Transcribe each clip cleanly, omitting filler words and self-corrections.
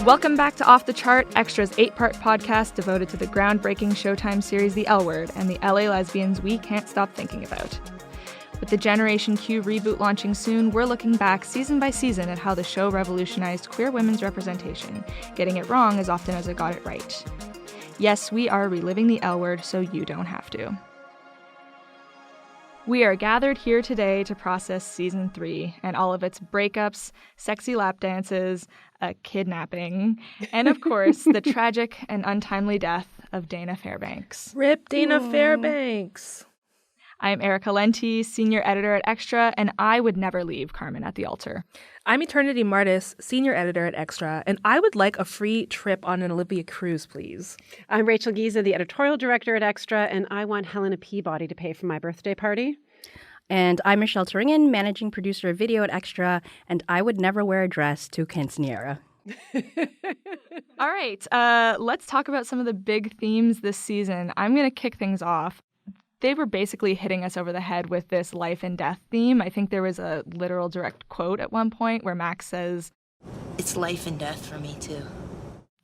Welcome back to Off the Chart, Xtra's 8-part podcast devoted to the groundbreaking Showtime series The L Word and the LA lesbians we can't stop thinking about. With the Generation Q reboot launching soon, we're looking back season by season at how the show revolutionized queer women's representation, getting it wrong as often as it got it right. Yes, we are reliving The L Word so you don't have to. We are gathered here today to process Season 3 and all of its breakups, sexy lap dances, a kidnapping, and of course, the tragic and untimely death of Dana Fairbanks. Rip Dana Fairbanks. I'm Erica Lenti, senior editor at Xtra, and I would never leave Carmen at the altar. I'm Eternity Martis, senior editor at Xtra, and I would like a free trip on an Olivia cruise, please. I'm Rachel Giza, the editorial director at Xtra, and I want Helena Peabody to pay for my birthday party. And I'm Michelle Turingen, managing producer of video at Xtra, and I would never wear a dress to quinceañera. All right, let's talk about some of the big themes this season. I'm going to kick things off. They were basically hitting us over the head with this life and death theme. I think there was a literal direct quote at one point where Max says, "It's life and death for me, too."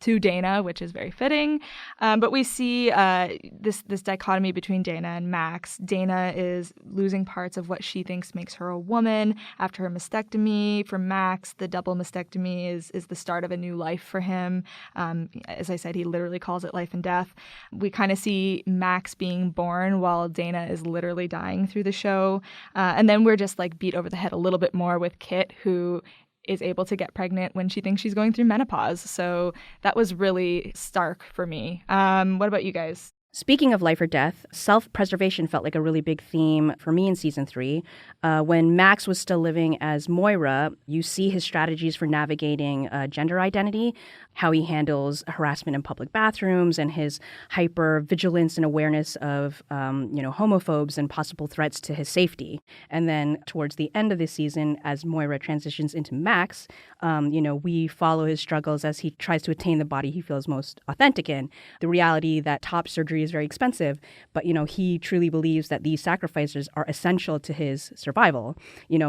To Dana, which is very fitting. But we see this dichotomy between Dana and Max. Dana is losing parts of what she thinks makes her a woman after her mastectomy. For Max, the double mastectomy is the start of a new life for him. As I said, he literally calls it life and death. We kind of see Max being born while Dana is literally dying through the show. And then we're just like beat over the head a little bit more with Kit, who is able to get pregnant when she thinks she's going through menopause. So that was really stark for me. What about you guys? Speaking of life or death, self-preservation felt like a really big theme for me in Season 3. When Max was still living as Moira, you see his strategies for navigating gender identity, how he handles harassment in public bathrooms, and his hyper-vigilance and awareness of homophobes and possible threats to his safety. And then towards the end of the season, as Moira transitions into Max, we follow his struggles as he tries to attain the body he feels most authentic in. The reality that top surgery is very expensive, but, he truly believes that these sacrifices are essential to his survival.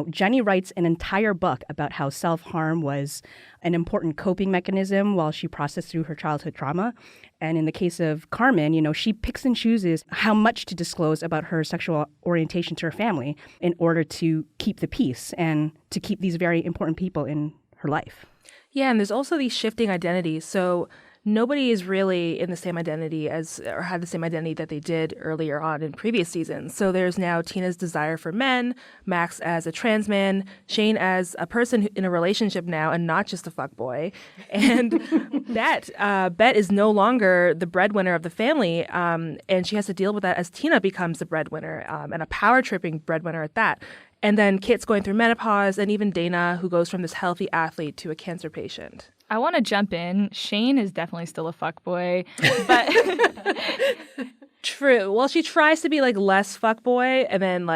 Jenny writes an entire book about how self-harm was an important coping mechanism while she processed through her childhood trauma. And in the case of Carmen, she picks and chooses how much to disclose about her sexual orientation to her family in order to keep the peace and to keep these very important people in her life. Yeah, and there's also these shifting identities. So nobody is really in the same identity or had the same identity that they did earlier on in previous seasons. So there's now Tina's desire for men, Max as a trans man, Shane as a person in a relationship now and not just a fuckboy, and Bette is no longer the breadwinner of the family, and she has to deal with that as Tina becomes the breadwinner, and a power-tripping breadwinner at that. And then Kit's going through menopause, and even Dana, who goes from this healthy athlete to a cancer patient. I want to jump in. Shane is definitely still a fuckboy, but True. Well, she tries to be less fuckboy and then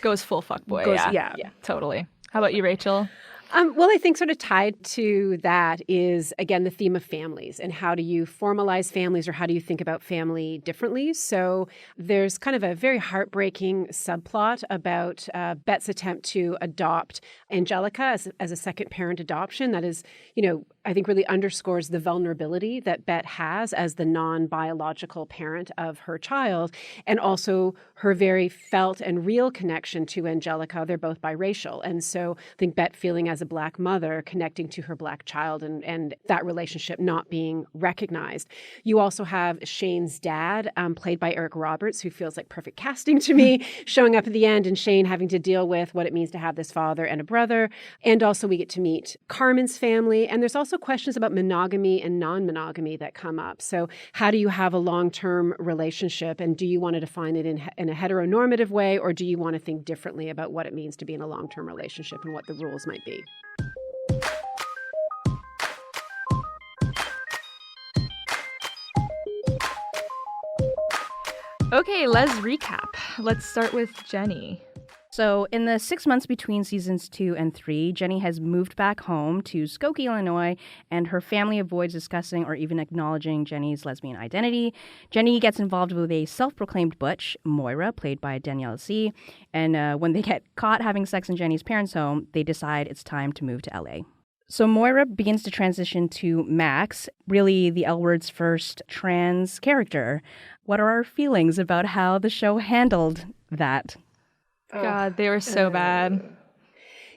goes full fuckboy. Yeah, totally. How about you, Rachel? Well, I think sort of tied to that is, again, the theme of families and how do you formalize families or how do you think about family differently? So there's kind of a very heartbreaking subplot about Bette's attempt to adopt Angelica as a second parent adoption. That is, I think really underscores the vulnerability that Bette has as the non-biological parent of her child, and also her very felt and real connection to Angelica. They're both biracial. And so I think Bette feeling as a Black mother connecting to her Black child and that relationship not being recognized. You also have Shane's dad, played by Eric Roberts, who feels like perfect casting to me, showing up at the end and Shane having to deal with what it means to have this father and a brother. And also we get to meet Carmen's family. And there's also questions about monogamy and non-monogamy that come up. So how do you have a long-term relationship, and do you want to define it in a heteronormative way, or do you want to think differently about what it means to be in a long-term relationship and what the rules might be? Okay, let's recap. Let's start with Jenny. So in the 6 months between seasons 2 and 3, Jenny has moved back home to Skokie, Illinois, and her family avoids discussing or even acknowledging Jenny's lesbian identity. Jenny gets involved with a self-proclaimed butch, Moira, played by Danielle C., and when they get caught having sex in Jenny's parents' home, they decide it's time to move to LA. So Moira begins to transition to Max, really the L Word's first trans character. What are our feelings about how the show handled that? God, they were so bad.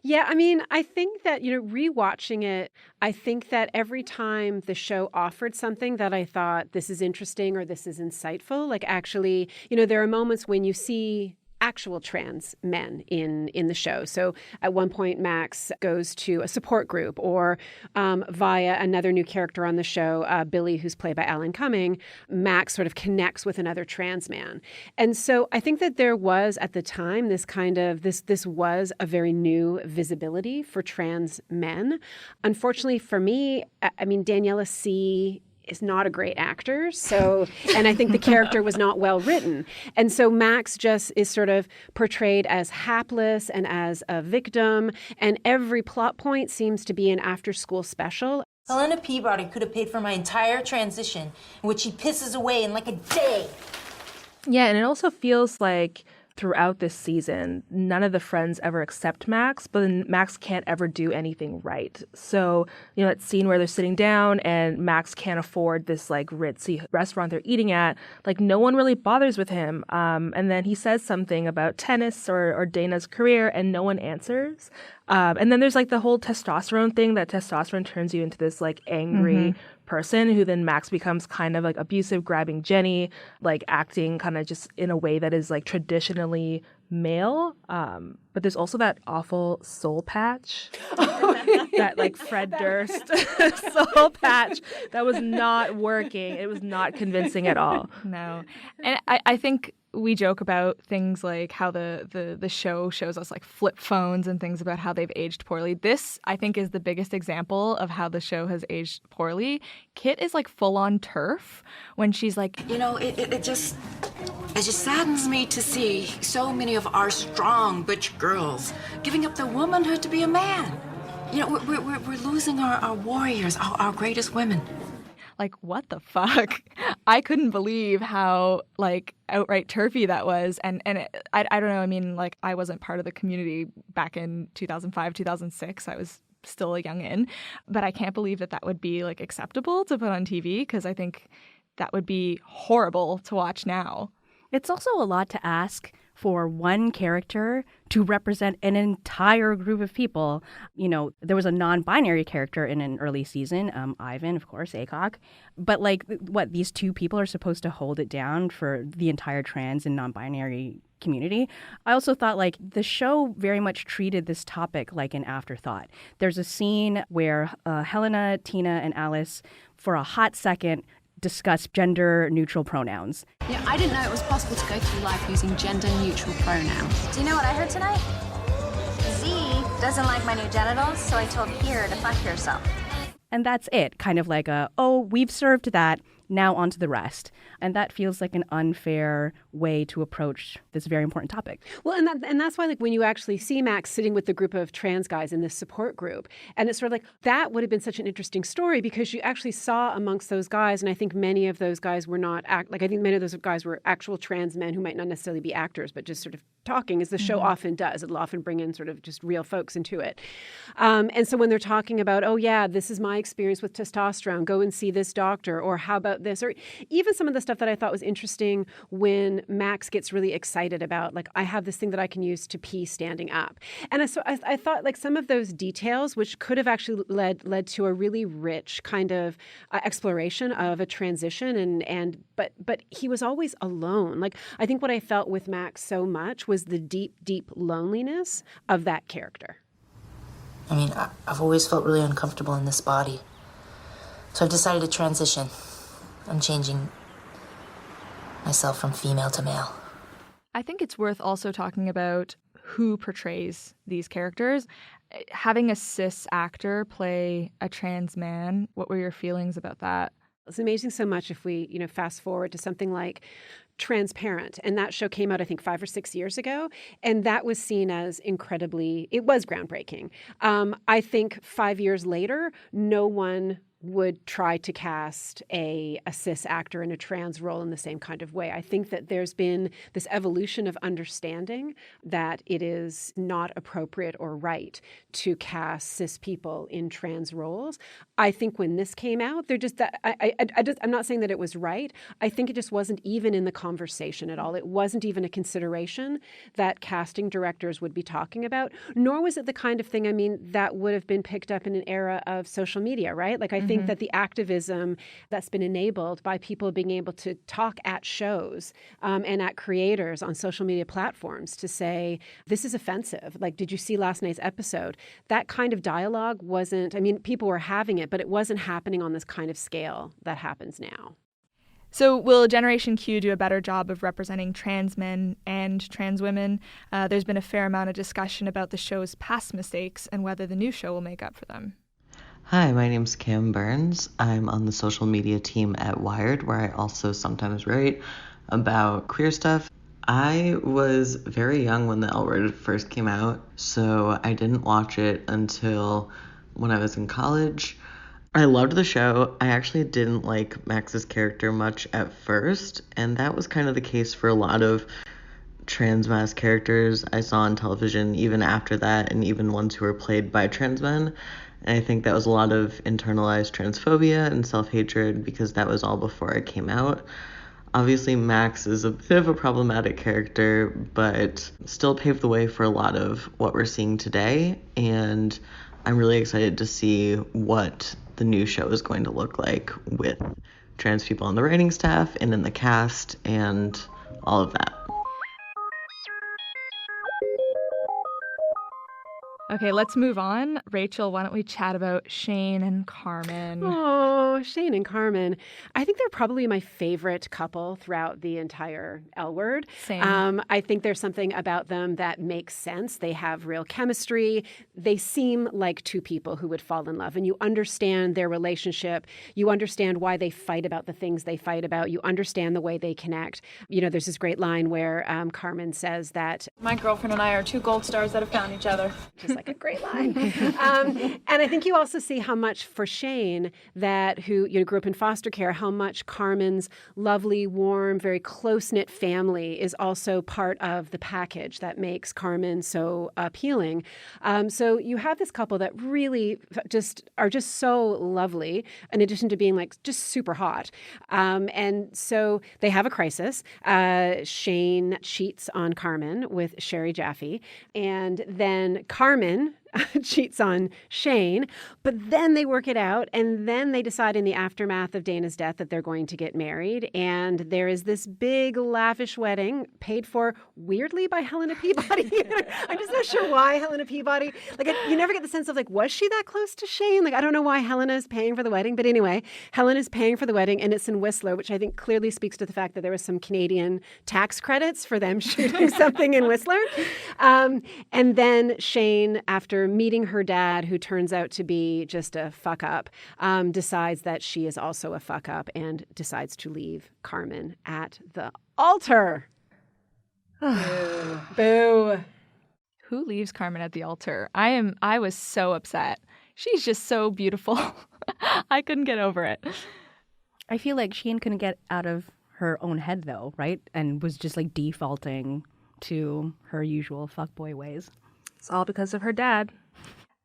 Yeah, I mean, I think that, rewatching it, I think that every time the show offered something that I thought this is interesting or this is insightful, like actually, there are moments when you see actual trans men in the show. So at one point, Max goes to a support group, or via another new character on the show, Billy, who's played by Alan Cumming, Max sort of connects with another trans man. And so I think that there was at the time this kind of, this was a very new visibility for trans men. Unfortunately for me, I mean, Daniela C. is not a great actor. So, and I think the character was not well written. And so Max just is sort of portrayed as hapless and as a victim. And every plot point seems to be an after-school special. Helena Peabody could have paid for my entire transition, which she pisses away in like a day. Yeah, and it also feels like throughout this season, none of the friends ever accept Max, but then Max can't ever do anything right. So, that scene where they're sitting down and Max can't afford this like ritzy restaurant they're eating at, like no one really bothers with him. And then he says something about tennis or Dana's career and no one answers. And then there's like the whole testosterone thing, that testosterone turns you into this like angry person who then Max becomes kind of like abusive, grabbing Jenny, like acting kind of just in a way that is like traditionally male. But there's also that awful soul patch, that like Fred Durst soul patch that was not working. It was not convincing at all. No. And I think we joke about things like how the show shows us like flip phones and things about how they've aged poorly. This, I think, is the biggest example of how the show has aged poorly. Kit is like full on TERF when she's like, it just saddens me to see so many of our strong butch girls giving up their womanhood to be a man. We're losing our warriors, our greatest women. like, what the fuck? I couldn't believe how, like, outright TERFy that was. And I don't know. I mean, like, I wasn't part of the community back in 2005, 2006. I was still a youngin'. But I can't believe that would be, like, acceptable to put on TV, because I think that would be horrible to watch now. It's also a lot to ask for one character to represent an entire group of people. You know, there was a non-binary character in an early season, Ivan, of course, ACOG. But, like, what, these two people are supposed to hold it down for the entire trans and non-binary community? I also thought, like, the show very much treated this topic like an afterthought. There's a scene where Helena, Tina, and Alice, for a hot second, discuss gender-neutral pronouns. Yeah, I didn't know it was possible to go through life using gender-neutral pronouns. Do you know what I heard tonight? Z doesn't like my new genitals, so I told Here to fuck yourself. And that's it. Kind of like we've served that, now on to the rest. And that feels like an unfair way to approach this very important topic. Well, and that's why, like, when you actually see Max sitting with the group of trans guys in this support group, and it's sort of like, that would have been such an interesting story, because you actually saw amongst those guys, and I think many of those guys were not, I think many of those guys were actual trans men who might not necessarily be actors, but just sort of talking, as the show often does. It'll often bring in sort of just real folks into it. And so when they're talking about, oh yeah, this is my experience with testosterone, go and see this doctor, or how about this, or even some of the stuff that I thought was interesting when Max gets really excited about, like, I have this thing that I can use to pee standing up. And so I thought, like, some of those details, which could have actually led to a really rich kind of exploration of a transition, but he was always alone. Like, I think what I felt with Max so much was the deep, deep loneliness of that character. I mean, I've always felt really uncomfortable in this body. So I've decided to transition. I'm changing myself from female to male. I think it's worth also talking about who portrays these characters. Having a cis actor play a trans man, what were your feelings about that? It's amazing so much if we, fast forward to something like Transparent. And that show came out, I think, 5 or 6 years ago. And that was seen as it was groundbreaking. I think 5 years later, no one would try to cast a cis actor in a trans role in the same kind of way. I think that there's been this evolution of understanding that it is not appropriate or right to cast cis people in trans roles. I think when this came out, they're just that I'm not saying that it was right. I think it just wasn't even in the conversation at all. It wasn't even a consideration that casting directors would be talking about, nor was it the kind of thing, that would have been picked up in an era of social media, right? Like, I think that the activism that's been enabled by people being able to talk at shows and at creators on social media platforms to say, this is offensive. Like, did you see last night's episode? That kind of dialogue wasn't, people were having it, but it wasn't happening on this kind of scale that happens now. So will Generation Q do a better job of representing trans men and trans women? There's been a fair amount of discussion about the show's past mistakes and whether the new show will make up for them. Hi, my name's Kim Burns. I'm on the social media team at Wired, where I also sometimes write about queer stuff. I was very young when the L Word first came out, so I didn't watch it until when I was in college. I loved the show. I actually didn't like Max's character much at first, and that was kind of the case for a lot of trans mass characters I saw on television even after that, and even ones who were played by trans men. And I think that was a lot of internalized transphobia and self-hatred because that was all before it came out. Obviously, Max is a bit of a problematic character, but still paved the way for a lot of what we're seeing today. And I'm really excited to see what the new show is going to look like with trans people on the writing staff and in the cast and all of that. Okay, let's move on. Rachel, why don't we chat about Shane and Carmen? Oh, Shane and Carmen. I think they're probably my favorite couple throughout the entire L Word. Same. I think there's something about them that makes sense. They have real chemistry. They seem like two people who would fall in love, and you understand their relationship. You understand why they fight about the things they fight about. You understand the way they connect. There's this great line where Carmen says that, my girlfriend and I are two gold stars that have found each other. Just like a great line. And I think you also see how much for Shane, who grew up in foster care, how much Carmen's lovely, warm, very close-knit family is also part of the package that makes Carmen so appealing. So you have this couple that really are just so lovely, in addition to being like just super hot. And so they have a crisis. Shane cheats on Carmen with Sherry Jaffe, and then Carmen cheats on Shane, but then they work it out, and then they decide in the aftermath of Dana's death that they're going to get married, and there is this big, lavish wedding paid for, weirdly, by Helena Peabody. I'm just not sure why Helena Peabody. You never get the sense of, was she that close to Shane? I don't know why Helena is paying for the wedding, but anyway, Helena's paying for the wedding, and it's in Whistler, which I think clearly speaks to the fact that there was some Canadian tax credits for them shooting something in Whistler. And then Shane, after meeting her dad, who turns out to be just a fuck up, decides that she is also a fuck up and decides to leave Carmen at the altar. Boo. Who leaves Carmen at the altar? I was so upset. She's just so beautiful. I couldn't get over it. I feel like Shane couldn't get out of her own head, though, right? And was just defaulting to her usual fuckboy ways. It's all because of her dad.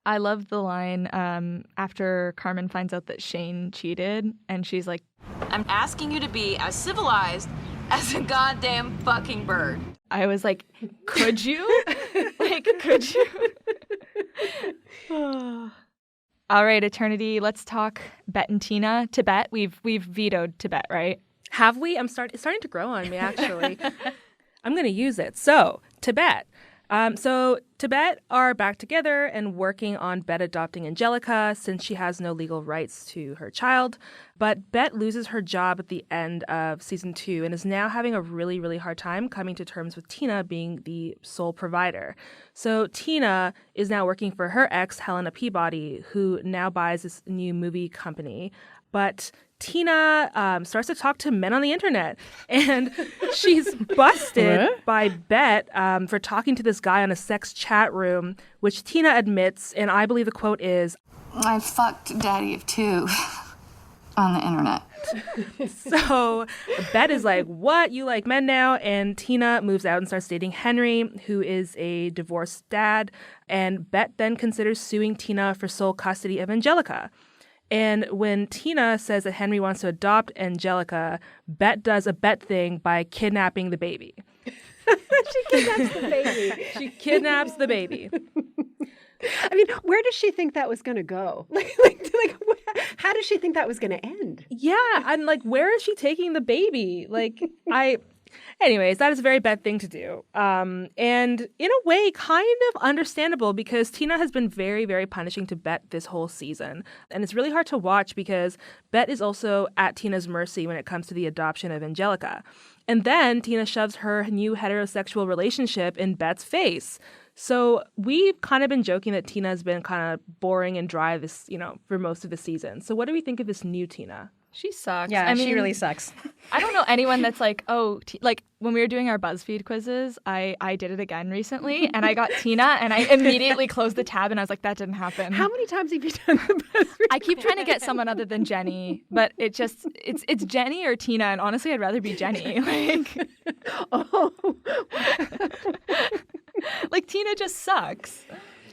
I love the line after Carmen finds out that Shane cheated, and she's like, I'm asking you to be as civilized as a goddamn fucking bird. I was like, could you? Could you? All right, Eternity, let's talk Bette and Tina. Tibet, we've vetoed Tibet, right? Have we? It's starting to grow on me, actually. I'm going to use it. So, Tibet. Tibet are back together and working on Bette adopting Angelica since she has no legal rights to her child. But Bette loses her job at the end of season 2 and is now having a really, really hard time coming to terms with Tina being the sole provider. So Tina is now working for her ex, Helena Peabody, who now buys this new movie company. But Tina starts to talk to men on the internet, and she's busted by Bette for talking to this guy on a sex chat room, which Tina admits, and I believe the quote is, I fucked daddy of two on the internet. So Bette is like, what? You like men now? And Tina moves out and starts dating Henry, who is a divorced dad. And Bette then considers suing Tina for sole custody of Angelica. And when Tina says that Henry wants to adopt Angelica, Bette does a Bette thing by kidnapping the baby. She kidnaps the baby. She kidnaps the baby. I mean, where does she think that was going to go? How does she think that was going to end? Yeah, and like, where is she taking the baby? Anyways, that is a very bad thing to do. And in a way, kind of understandable because Tina has been very, very punishing to Bette this whole season. And it's really hard to watch because Bette is also at Tina's mercy when it comes to the adoption of Angelica. And then Tina shoves her new heterosexual relationship in Bette's face. So we've kind of been joking that Tina has been kind of boring and dry this, for most of the season. So what do we think of this new Tina? She sucks. Yeah, I mean, she really sucks. I don't know anyone that's like, like when we were doing our BuzzFeed quizzes, I did it again recently and I got Tina and I immediately closed the tab and I was like, that didn't happen. How many times have you done the BuzzFeed? I keep trying to get someone other than Jenny, but it's Jenny or Tina, and honestly, I'd rather be Jenny. Like Tina just sucks.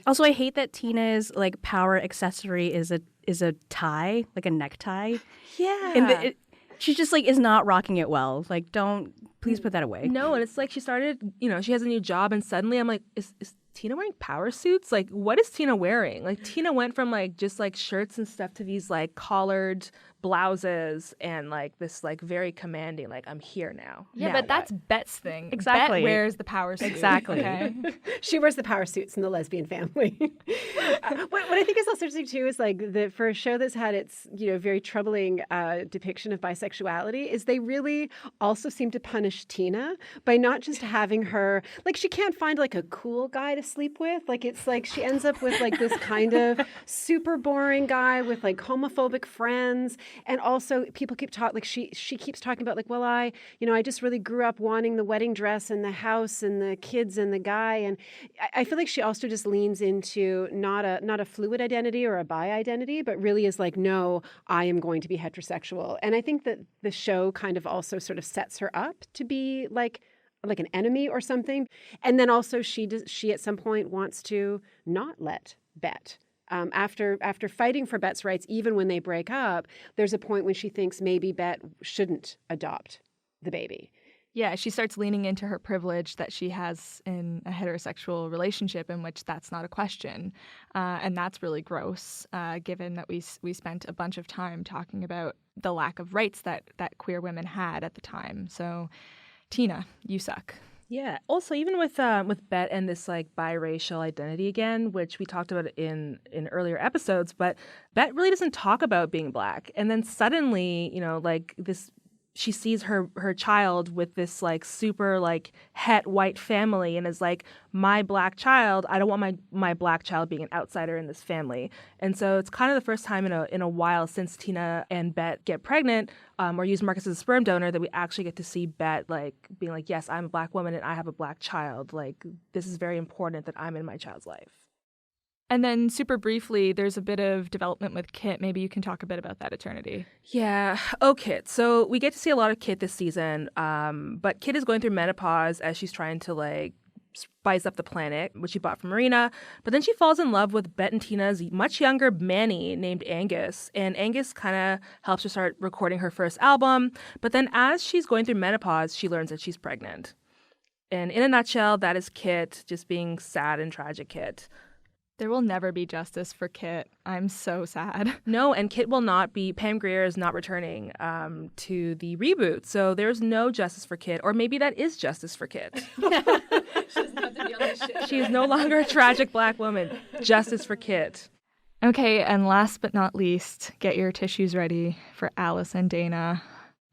Also, I hate that Tina's power accessory is a tie, like a necktie. Yeah. And she just is not rocking it well. Please put that away. No, and it's like she started, she has a new job and suddenly I'm like, is Tina wearing power suits? What is Tina wearing? Tina went from just shirts and stuff to these collared blouses and this very commanding, I'm here now. Yeah, now but what? that's Bette's thing. Exactly. Bette wears the power suit. Exactly. Okay? She wears the power suits in the lesbian family. What I think is also interesting too is for a show that's had its very troubling depiction of bisexuality, is they really also seem to punish Tina by not just having her she can't find a cool guy to sleep with. It's she ends up with this kind of super boring guy with homophobic friends. And also people keep talking, she keeps talking about well, I just really grew up wanting the wedding dress and the house and the kids and the guy. And I feel like she also just leans into not a fluid identity or a bi identity, but really is no, I am going to be heterosexual. And I think that the show kind of also sort of sets her up to be like an enemy or something. And then also she at some point wants to not let Bette. After fighting for Bette's rights, even when they break up, there's a point when she thinks maybe Bette shouldn't adopt the baby. Yeah, she starts leaning into her privilege that she has in a heterosexual relationship in which that's not a question. And that's really gross, given that we spent a bunch of time talking about the lack of rights that queer women had at the time. So, Tina, you suck. Yeah. Also, even with Bette and this biracial identity again, which we talked about in earlier episodes, but Bette really doesn't talk about being Black. And then suddenly, this, she sees her child with this super het white family and is my Black child. I don't want my Black child being an outsider in this family. And so it's kind of the first time in a while since Tina and Bette get pregnant or use Marcus as a sperm donor that we actually get to see Bette being yes, I'm a Black woman and I have a Black child. This is very important that I'm in my child's life. And then super briefly, there's a bit of development with Kit. Maybe you can talk a bit about that eternity. Yeah. Oh, Kit. So we get to see a lot of Kit this season. But Kit is going through menopause as she's trying to spice up the planet, which she bought from Marina. But then she falls in love with Bette and Tina's much younger Manny named Angus. And Angus kind of helps her start recording her first album. But then as she's going through menopause, she learns that she's pregnant. And in a nutshell, that is Kit, just being sad and tragic Kit. There will never be justice for Kit. I'm so sad. No, and Kit will not be, Pam Grier is not returning to the reboot. So there's no justice for Kit, or maybe that is justice for Kit. She is no longer a tragic Black woman. Justice for Kit. Okay, and last but not least, get your tissues ready for Alice and Dana.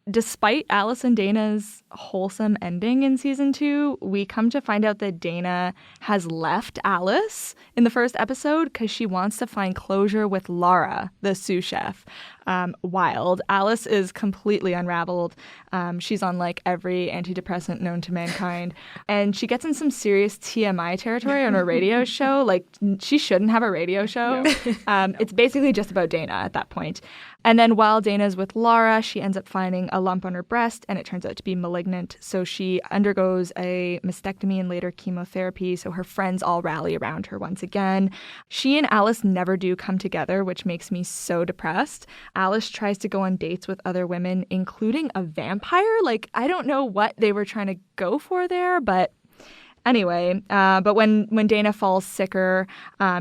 Despite Alice and Dana's wholesome ending in season 2, we come to find out that Dana has left Alice in the first episode because she wants to find closure with Laura, the sous chef. wild. Alice is completely unraveled. She's on like every antidepressant known to mankind. And she gets in some serious TMI territory on her radio show. Like, she shouldn't have a radio show. No. It's basically just about Dana at that point. And then while Dana's with Laura, she ends up finding a lump on her breast, and it turns out to be malignant. So she undergoes a mastectomy and later chemotherapy, so her friends all rally around her once again. She and Alice never do come together, which makes me so depressed. Alice tries to go on dates with other women, including a vampire. Like, I don't know what they were trying to go for there, but anyway, but when Dana falls sicker,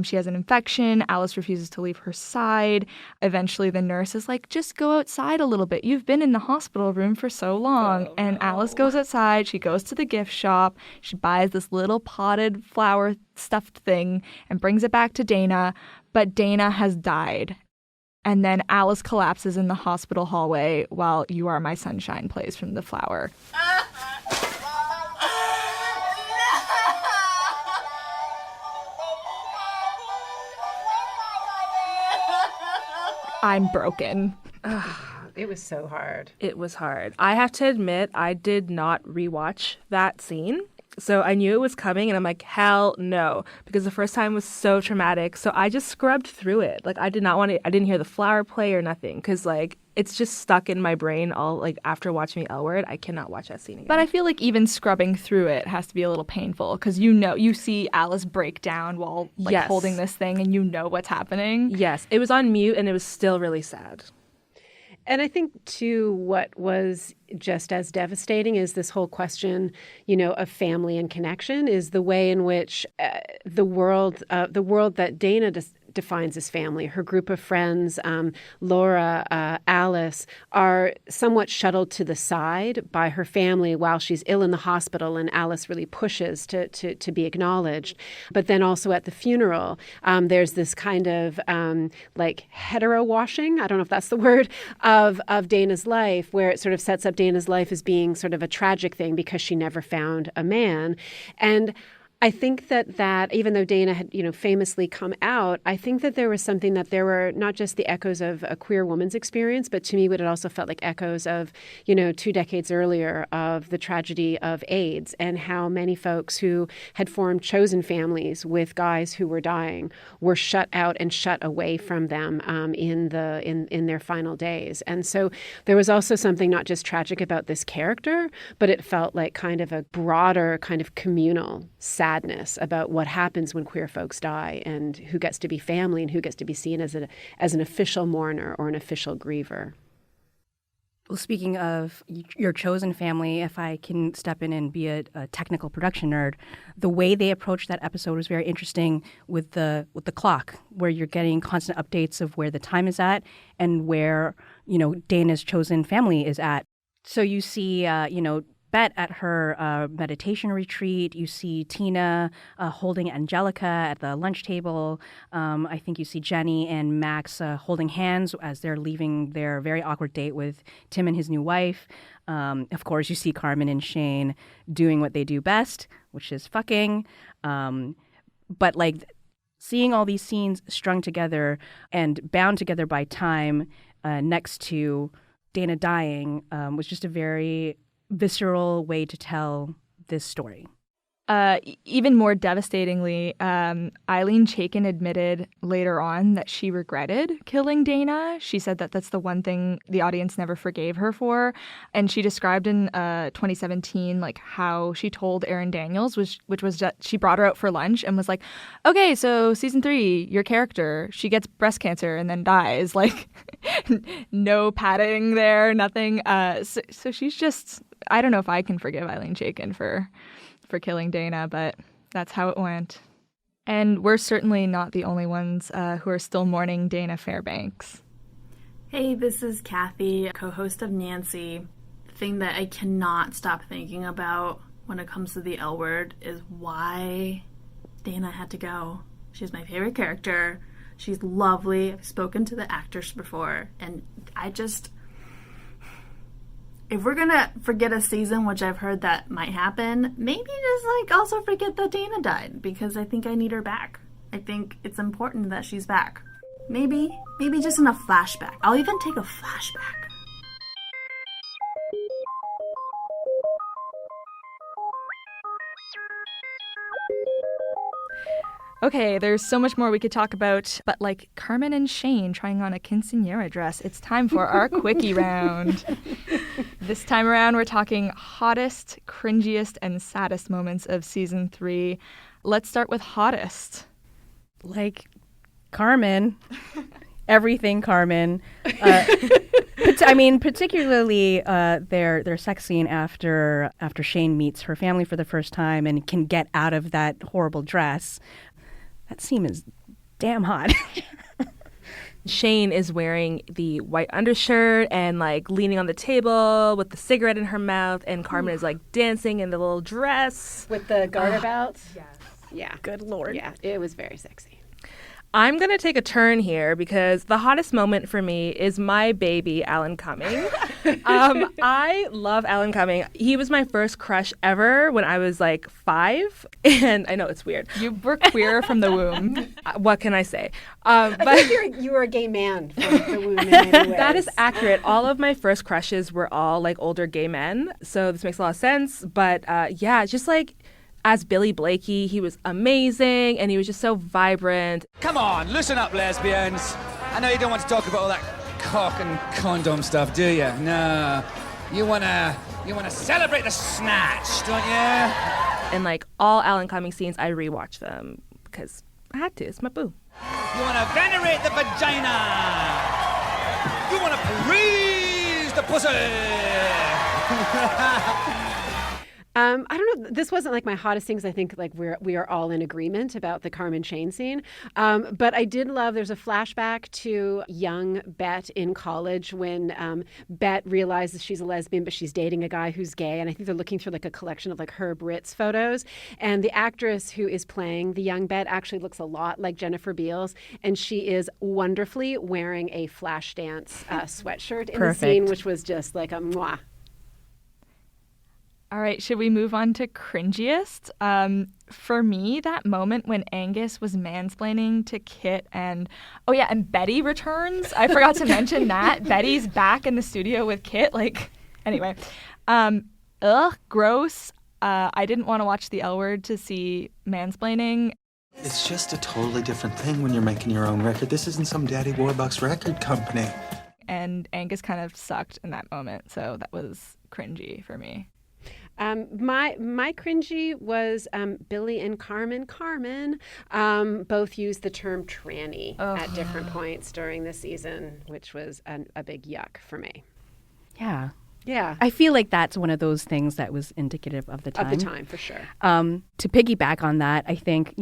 she has an infection. Alice refuses to leave her side. Eventually, the nurse is like, just go outside a little bit. You've been in the hospital room for so long. And Alice goes outside. She goes to the gift shop. She buys this little potted flower stuffed thing and brings it back to Dana. But Dana has died. And then Alice collapses in the hospital hallway while You Are My Sunshine plays from the flower. I'm broken. It was so hard. It was hard. I have to admit, I did not rewatch that scene. So I knew it was coming, and I'm like, hell no, because the first time was so traumatic. So I just scrubbed through it. Like, I didn't hear the flower play or nothing, because like it's just stuck in my brain all like after watching the L Word. I cannot watch that scene again. But I feel like even scrubbing through it has to be a little painful, because you see Alice break down while like holding this thing, and you know what's happening. Yes, it was on mute, and it was still really sad. And I think, too, what was just as devastating is this whole question, of family and connection, is the way in which the world that Dana defines as family, her group of friends, Laura, Alice, are somewhat shuttled to the side by her family while she's ill in the hospital, and Alice really pushes to be acknowledged. But then also at the funeral, there's this kind of like hetero washing, I don't know if that's the word, of Dana's life, where it sort of sets up Dana's life as being sort of a tragic thing because she never found a man. And I think that even though Dana had, famously come out, I think that there was something that there were not just the echoes of a queer woman's experience, but to me, what it also felt like echoes of, 2 decades earlier of the tragedy of AIDS, and how many folks who had formed chosen families with guys who were dying were shut out and shut away from them in their final days. And so there was also something not just tragic about this character, but it felt like kind of a broader kind of communal sadness about what happens when queer folks die, and who gets to be family and who gets to be seen as an official mourner or an official griever. Well, speaking of your chosen family, if I can step in and be a technical production nerd, the way they approached that episode was very interesting with the clock, where you're getting constant updates of where the time is at and where, Dana's chosen family is at. So you see, Bette at her meditation retreat. You see Tina holding Angelica at the lunch table. I think you see Jenny and Max holding hands as they're leaving their very awkward date with Tim and his new wife. Of course, you see Carmen and Shane doing what they do best, which is fucking. But like seeing all these scenes strung together and bound together by time next to Dana dying was just a very visceral way to tell this story. Even more devastatingly, Eileen Chaikin admitted later on that she regretted killing Dana. She said that that's the one thing the audience never forgave her for. And she described in 2017 like how she told Erin Daniels, which was just, she brought her out for lunch and was like, okay, so season 3, your character, she gets breast cancer and then dies. Like no padding there, nothing. So she's just, I don't know if I can forgive Eileen Chaikin for killing Dana, but that's how it went. And we're certainly not the only ones who are still mourning Dana Fairbanks. Hey, this is Kathy, co-host of Nancy. The thing that I cannot stop thinking about when it comes to the L Word is why Dana had to go. She's my favorite character. She's lovely. I've spoken to the actors before, and if we're gonna forget a season, which I've heard that might happen, maybe just also forget that Dana died, because I think I need her back. I think it's important that she's back. Maybe just in a flashback. I'll even take a flashback. Okay, there's so much more we could talk about, but like Carmen and Shane trying on a quinceañera dress, it's time for our Quickie Round. This time around, we're talking hottest, cringiest, and saddest moments of season 3. Let's start with hottest. Like Carmen. Everything Carmen. Particularly their sex scene after Shane meets her family for the first time and can get out of that horrible dress. That scene is damn hot. Shane is wearing the white undershirt and like leaning on the table with the cigarette in her mouth, and Carmen is like dancing in the little dress with the garter belts. Yes. Yeah. Good Lord. Yeah, it was very sexy. I'm going to take a turn here because the hottest moment for me is my baby, Alan Cumming. I love Alan Cumming. He was my first crush ever when I was like 5. And I know it's weird. You were queer from the womb. What can I say? I think you were a gay man from the womb in many ways. That is accurate. All of my first crushes were all like older gay men. So this makes a lot of sense. But yeah, just like as Billy Blakey, he was amazing, and he was just so vibrant. Come on, listen up, lesbians. I know you don't want to talk about all that cock and condom stuff, do you? No. You wanna celebrate the snatch, don't you? And like all Alan Cumming scenes, I rewatch them because I had to. It's my boo. You wanna venerate the vagina. You wanna praise the pussy. I don't know. This wasn't like my hottest things. I think like we are all in agreement about the Carmen Shane scene. But I did love. There's a flashback to young Bette in college when Bette realizes she's a lesbian, but she's dating a guy who's gay. And I think they're looking through like a collection of like Herb Ritz photos. And the actress who is playing the young Bette actually looks a lot like Jennifer Beals, and she is wonderfully wearing a Flashdance sweatshirt in the scene, which was just like a mwah. All right, should we move on to cringiest? For me, that moment when Angus was mansplaining to Kit and Bette returns. I forgot to mention that. Betty's back in the studio with Kit. Anyway. Gross. I didn't want to watch The L Word to see mansplaining. It's just a totally different thing when you're making your own record. This isn't some Daddy Warbucks record company. And Angus kind of sucked in that moment, so that was cringy for me. My cringy was Billy and Carmen. Carmen both used the term tranny at different points during the season, which was a big yuck for me. Yeah. Yeah. I feel like that's one of those things that was indicative of the time. Of the time, for sure. To piggyback on that, I think,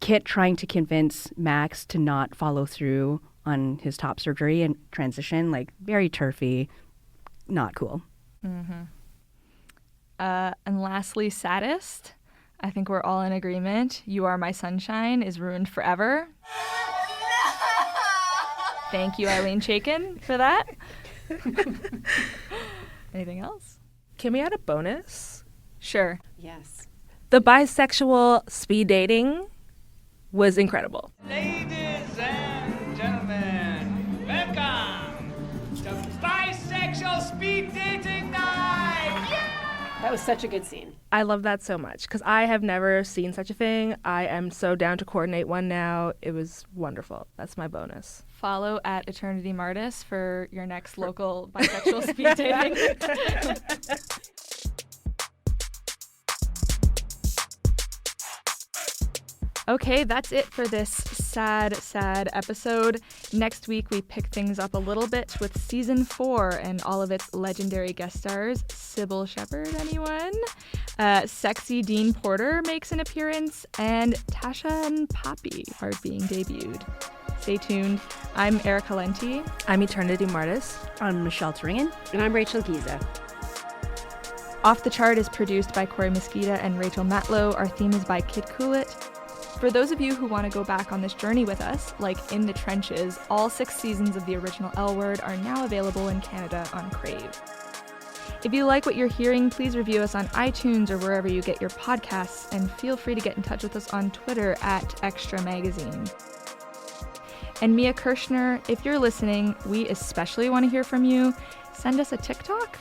Kit trying to convince Max to not follow through on his top surgery and transition, very TERFy, not cool. Mm-hmm. And lastly, saddest. I think we're all in agreement. You Are My Sunshine is ruined forever. Thank you, Eileen Chaikin, for that. Anything else? Can we add a bonus? Sure. Yes. The bisexual speed dating was incredible. Ladies and gentlemen, welcome to Bisexual Speed Dating Night! Yeah! That was such a good scene. I love that so much because I have never seen such a thing. I am so down to coordinate one now. It was wonderful. That's my bonus. Follow at Eternity Martis for your next local bisexual speed dating. Okay, that's it for this sad episode. Next week, we pick things up a little bit with season 4 and all of its legendary guest stars. Sybil Shepherd, anyone? Sexy Dean Porter makes an appearance, and Tasha and Poppy are being debuted. Stay tuned. I'm Erica Lenti. I'm Eternity Martis. I'm Michelle Turingen. And I'm Rachel Giza. Off the Chart is produced by Corey Mosqueda and Rachel Matlow. Our theme is by Kid Coolit. For those of you who want to go back on this journey with us, like In the Trenches, all 6 seasons of the original L Word are now available in Canada on Crave. If you like what you're hearing, please review us on iTunes or wherever you get your podcasts, and feel free to get in touch with us on Twitter at Xtra Magazine. And Mia Kirshner, if you're listening, we especially want to hear from you. Send us a TikTok.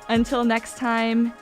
Until next time,